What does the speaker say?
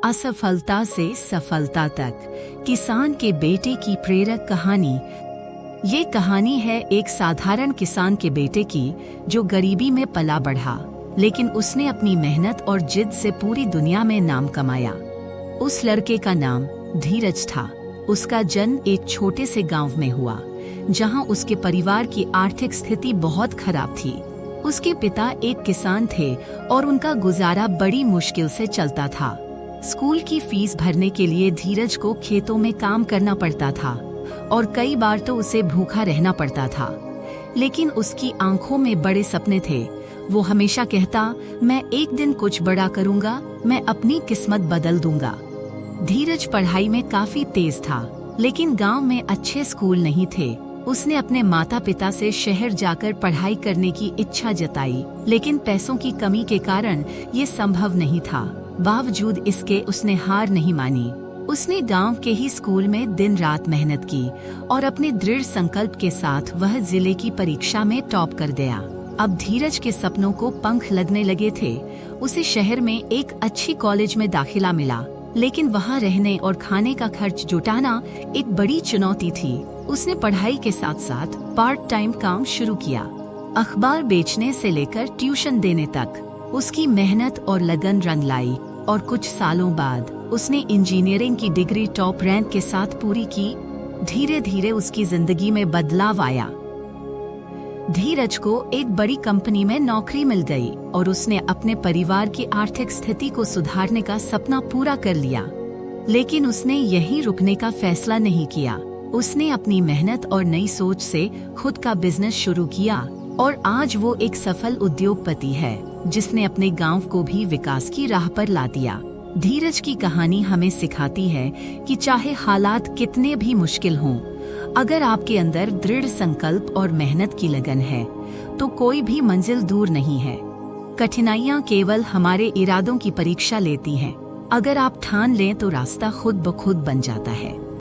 असफलता से सफलता तक, किसान के बेटे की प्रेरक कहानी। ये कहानी है एक साधारण किसान के बेटे की जो गरीबी में पला बढ़ा, लेकिन उसने अपनी मेहनत और जिद से पूरी दुनिया में नाम कमाया। उस लड़के का नाम धीरज था। उसका जन्म एक छोटे से गांव में हुआ, जहां उसके परिवार की आर्थिक स्थिति बहुत खराब थी। उसके पिता एक किसान थे और उनका गुजारा बड़ी मुश्किल से चलता था। स्कूल की फीस भरने के लिए धीरज को खेतों में काम करना पड़ता था और कई बार तो उसे भूखा रहना पड़ता था। लेकिन उसकी आंखों में बड़े सपने थे। वो हमेशा कहता, मैं एक दिन कुछ बड़ा करूंगा, मैं अपनी किस्मत बदल दूंगा। धीरज पढ़ाई में काफी तेज था, लेकिन गांव में अच्छे स्कूल नहीं थे। उसने अपने माता पिता से शहर जाकर पढ़ाई करने की इच्छा जताई, लेकिन पैसों की कमी के कारण ये संभव नहीं था। बावजूद इसके उसने हार नहीं मानी। उसने गांव के ही स्कूल में दिन रात मेहनत की और अपने दृढ़ संकल्प के साथ वह जिले की परीक्षा में टॉप कर गया। अब धीरज के सपनों को पंख लगने लगे थे। उसे शहर में एक अच्छी कॉलेज में दाखिला मिला, लेकिन वहां रहने और खाने का खर्च जुटाना एक बड़ी चुनौती थी। उसने पढ़ाई के साथ साथ पार्ट टाइम काम शुरू किया, अखबार बेचने से लेकर ट्यूशन देने तक। उसकी मेहनत और लगन रंग लाई और कुछ सालों बाद उसने इंजीनियरिंग की डिग्री टॉप रैंक के साथ पूरी की। धीरे धीरे उसकी जिंदगी में बदलाव आया। धीरज को एक बड़ी कंपनी में नौकरी मिल गई और उसने अपने परिवार की आर्थिक स्थिति को सुधारने का सपना पूरा कर लिया। लेकिन उसने यहीं रुकने का फैसला नहीं किया। उसने अपनी मेहनत और नई सोच से खुद का बिजनेस शुरू किया और आज वो एक सफल उद्योगपति है, जिसने अपने गांव को भी विकास की राह पर ला दिया। धीरज की कहानी हमें सिखाती है कि चाहे हालात कितने भी मुश्किल हों, अगर आपके अंदर दृढ़ संकल्प और मेहनत की लगन है, तो कोई भी मंजिल दूर नहीं है। कठिनाइयां केवल हमारे इरादों की परीक्षा लेती हैं। अगर आप ठान लें तो रास्ता खुद ब खुद बन जाता है।